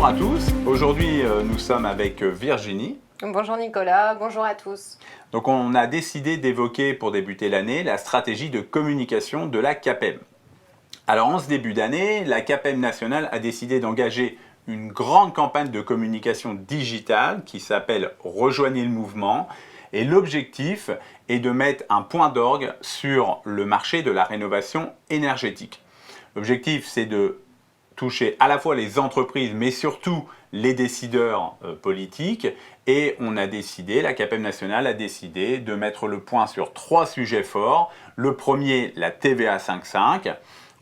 à tous, aujourd'hui nous sommes avec Virginie. Bonjour Nicolas, bonjour à tous. Donc on a décidé d'évoquer pour débuter l'année la stratégie de communication de la CAPEB. Alors en ce début d'année, la CAPEB nationale a décidé d'engager une grande campagne de communication digitale qui s'appelle Rejoignez le mouvement. Et l'objectif est de mettre un point d'orgue sur le marché de la rénovation énergétique. L'objectif, c'est de toucher à la fois les entreprises, mais surtout les décideurs politiques. Et la CAPEB nationale a décidé de mettre le point sur 3 sujets forts. Le premier, la TVA 5.5.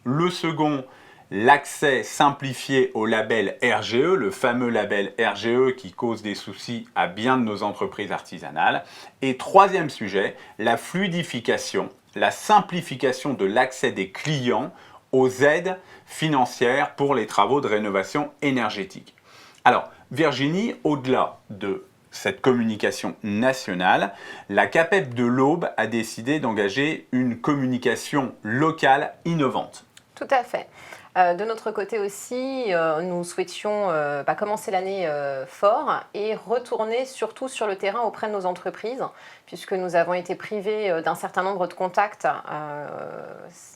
Le second, l'accès simplifié au label RGE, le fameux label RGE qui cause des soucis à bien de nos entreprises artisanales. Et troisième sujet, la fluidification, la simplification de l'accès des clients aux aides financières pour les travaux de rénovation énergétique. Alors, Virginie, au-delà de cette communication nationale, la CAPEB de l'Aube a décidé d'engager une communication locale innovante. Tout à fait. De notre côté aussi, nous souhaitions commencer l'année fort et retourner surtout sur le terrain auprès de nos entreprises, puisque nous avons été privés d'un certain nombre de contacts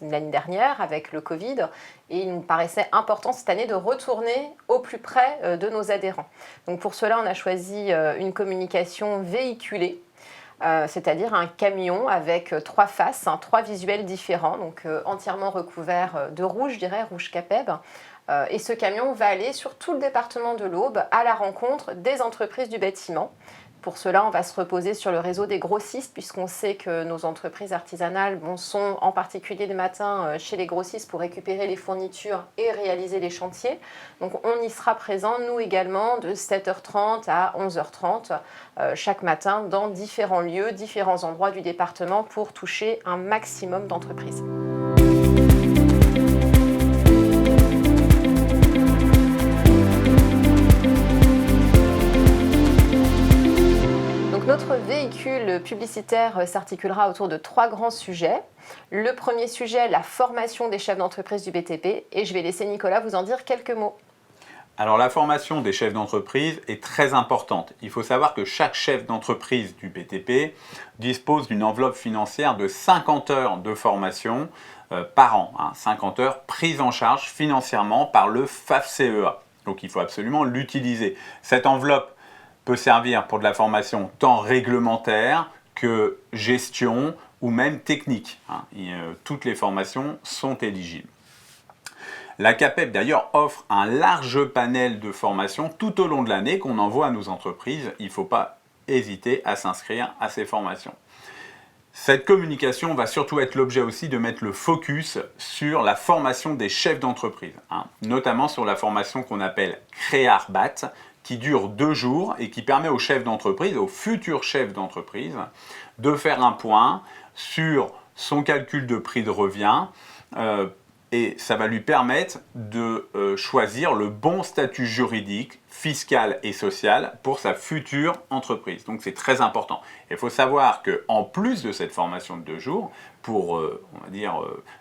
l'année dernière avec le Covid, et il nous paraissait important cette année de retourner au plus près de nos adhérents. Donc pour cela, on a choisi une communication véhiculée, c'est-à-dire un camion avec 3 faces, 3 visuels différents, donc entièrement recouverts de rouge, je dirais, rouge CAPEB. Et ce camion va aller sur tout le département de l'Aube à la rencontre des entreprises du bâtiment. Pour cela, on va se reposer sur le réseau des grossistes, puisqu'on sait que nos entreprises artisanales sont en particulier le matin chez les grossistes pour récupérer les fournitures et réaliser les chantiers. Donc on y sera présent, nous également, de 7h30 à 11h30 chaque matin dans différents lieux, différents endroits du département pour toucher un maximum d'entreprises. Notre véhicule publicitaire s'articulera autour de 3 grands sujets. Le premier sujet, la formation des chefs d'entreprise du BTP, et je vais laisser Nicolas vous en dire quelques mots. Alors la formation des chefs d'entreprise est très importante. Il faut savoir que chaque chef d'entreprise du BTP dispose d'une enveloppe financière de 50 heures de formation par an. 50 heures prises en charge financièrement par le FAFCEA. Donc il faut absolument l'utiliser. Cette enveloppe peut servir pour de la formation tant réglementaire que gestion ou même technique. Toutes les formations sont éligibles. La CAPEB d'ailleurs offre un large panel de formations tout au long de l'année qu'on envoie à nos entreprises. Il ne faut pas hésiter à s'inscrire à ces formations. Cette communication va surtout être l'objet aussi de mettre le focus sur la formation des chefs d'entreprise, notamment sur la formation qu'on appelle CréARBAT, qui dure 2 jours et qui permet aux chefs d'entreprise, aux futurs chefs d'entreprise, de faire un point sur son calcul de prix de revient et ça va lui permettre de choisir le bon statut juridique, fiscal et social pour sa future entreprise. Donc c'est très important. Il faut savoir qu'en plus de cette formation de 2 jours, pour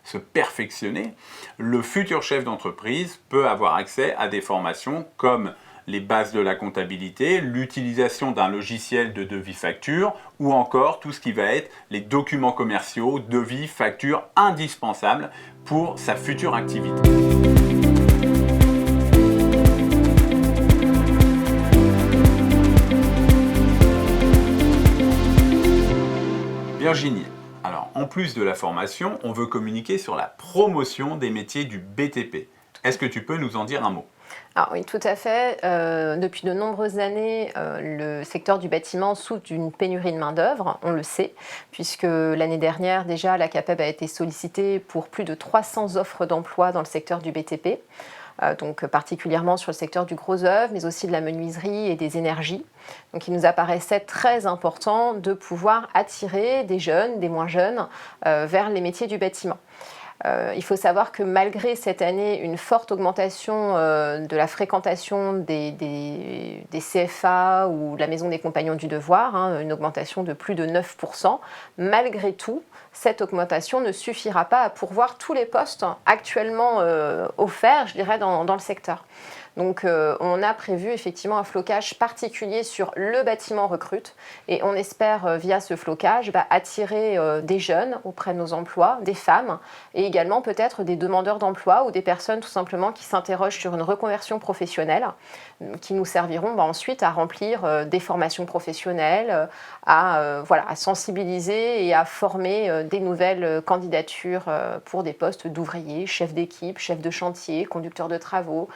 se perfectionner, le futur chef d'entreprise peut avoir accès à des formations comme les bases de la comptabilité, l'utilisation d'un logiciel de devis-facture ou encore tout ce qui va être les documents commerciaux, devis, factures indispensables pour sa future activité. Virginie, alors en plus de la formation, on veut communiquer sur la promotion des métiers du BTP. Est-ce que tu peux nous en dire un mot ? Alors oui, tout à fait. Depuis de nombreuses années, le secteur du bâtiment souffre d'une pénurie de main-d'œuvre, on le sait, puisque l'année dernière, déjà, la CAPEB a été sollicitée pour plus de 300 offres d'emploi dans le secteur du BTP, donc particulièrement sur le secteur du gros œuvre, mais aussi de la menuiserie et des énergies. Donc il nous apparaissait très important de pouvoir attirer des jeunes, des moins jeunes, vers les métiers du bâtiment. Il faut savoir que malgré cette année une forte augmentation de la fréquentation des CFA ou de la Maison des Compagnons du Devoir, une augmentation de plus de 9%, malgré tout, cette augmentation ne suffira pas à pourvoir tous les postes actuellement offerts, je dirais, dans le secteur. Donc on a prévu effectivement un flocage particulier sur le bâtiment recrute et on espère via ce flocage attirer des jeunes auprès de nos emplois, des femmes et également peut-être des demandeurs d'emploi ou des personnes tout simplement qui s'interrogent sur une reconversion professionnelle qui nous serviront ensuite à remplir des formations professionnelles, à sensibiliser et à former des nouvelles candidatures pour des postes d'ouvriers, chefs d'équipe, chefs de chantier, conducteurs de travaux,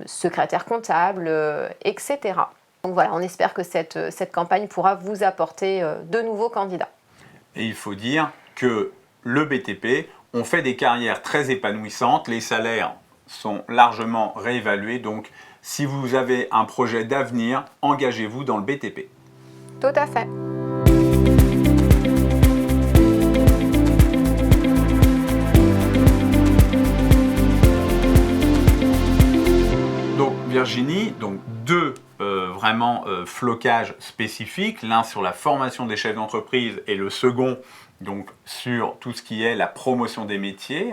secrétaires comptables, etc. Donc voilà, on espère que cette campagne pourra vous apporter de nouveaux candidats. Et il faut dire que le BTP, on fait des carrières très épanouissantes, les salaires sont largement réévalués, donc si vous avez un projet d'avenir, engagez-vous dans le BTP. Tout à fait. Donc Virginie, deux flocages spécifiques, l'un sur la formation des chefs d'entreprise et le second donc sur tout ce qui est la promotion des métiers,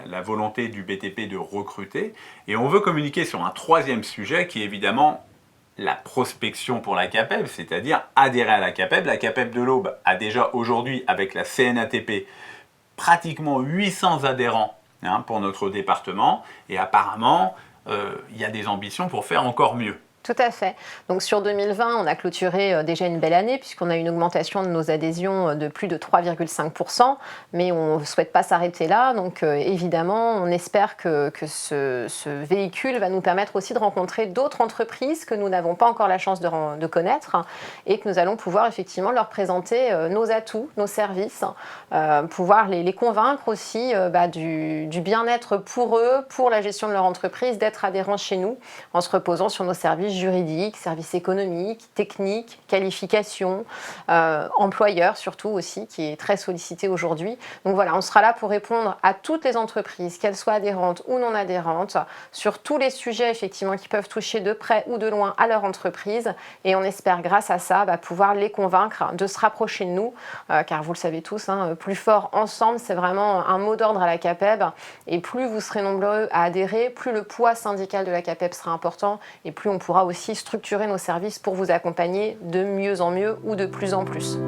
la volonté du BTP de recruter. Et on veut communiquer sur un troisième sujet qui est évidemment la prospection pour la CAPEB, c'est-à-dire adhérer à la CAPEB. La CAPEB de l'Aube a déjà aujourd'hui, avec la CNATP, pratiquement 800 adhérents pour notre département. Et apparemment, il y a des ambitions pour faire encore mieux. Tout à fait. Donc sur 2020, on a clôturé déjà une belle année puisqu'on a une augmentation de nos adhésions de plus de 3,5%, mais on ne souhaite pas s'arrêter là. Donc évidemment, on espère que ce véhicule va nous permettre aussi de rencontrer d'autres entreprises que nous n'avons pas encore la chance de connaître et que nous allons pouvoir effectivement leur présenter nos atouts, nos services, pouvoir les convaincre aussi du bien-être pour eux, pour la gestion de leur entreprise, d'être adhérents chez nous en se reposant sur nos services juridiques, services économiques, techniques, qualifications, employeurs surtout aussi, qui est très sollicité aujourd'hui. Donc voilà, on sera là pour répondre à toutes les entreprises, qu'elles soient adhérentes ou non adhérentes, sur tous les sujets effectivement qui peuvent toucher de près ou de loin à leur entreprise. Et on espère grâce à ça pouvoir les convaincre de se rapprocher de nous, car vous le savez tous, plus fort ensemble, c'est vraiment un mot d'ordre à la CAPEB. Et plus vous serez nombreux à adhérer, plus le poids syndical de la CAPEB sera important et plus on pourra aussi structurer nos services pour vous accompagner de mieux en mieux ou de plus en plus.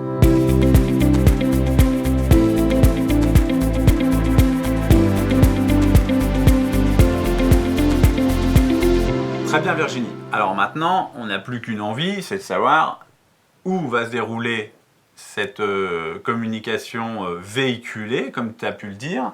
Très bien Virginie. Alors maintenant, on n'a plus qu'une envie, c'est de savoir où va se dérouler cette communication véhiculée, comme tu as pu le dire,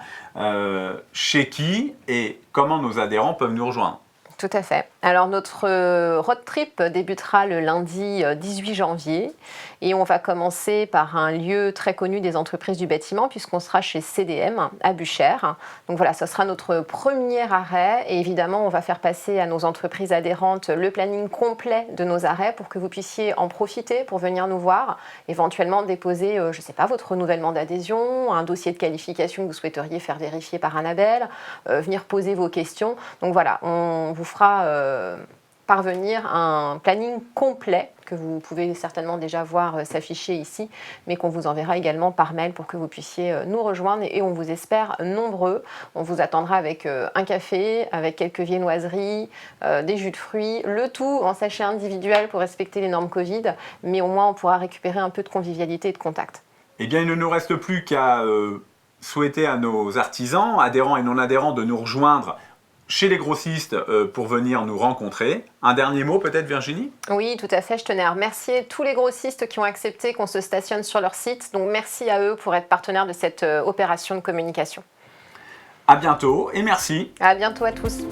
chez qui et comment nos adhérents peuvent nous rejoindre. Tout à fait. Alors notre road trip débutera le lundi 18 janvier et on va commencer par un lieu très connu des entreprises du bâtiment puisqu'on sera chez CDM à Buchères. Donc voilà, ce sera notre premier arrêt et évidemment on va faire passer à nos entreprises adhérentes le planning complet de nos arrêts pour que vous puissiez en profiter pour venir nous voir, éventuellement déposer, je ne sais pas, votre renouvellement d'adhésion, un dossier de qualification que vous souhaiteriez faire vérifier par Annabelle, venir poser vos questions. Donc voilà, on vous fera parvenir un planning complet que vous pouvez certainement déjà voir s'afficher ici, mais qu'on vous enverra également par mail pour que vous puissiez nous rejoindre et on vous espère nombreux. On vous attendra avec un café, avec quelques viennoiseries, des jus de fruits, le tout en sachet individuel pour respecter les normes Covid, mais au moins on pourra récupérer un peu de convivialité et de contact. Eh bien, il ne nous reste plus qu'à souhaiter à nos artisans, adhérents et non adhérents, de nous rejoindre chez les grossistes pour venir nous rencontrer. Un dernier mot peut-être Virginie ? Oui, tout à fait. Je tenais à remercier tous les grossistes qui ont accepté qu'on se stationne sur leur site. Donc merci à eux pour être partenaires de cette opération de communication. À bientôt et merci. À bientôt à tous.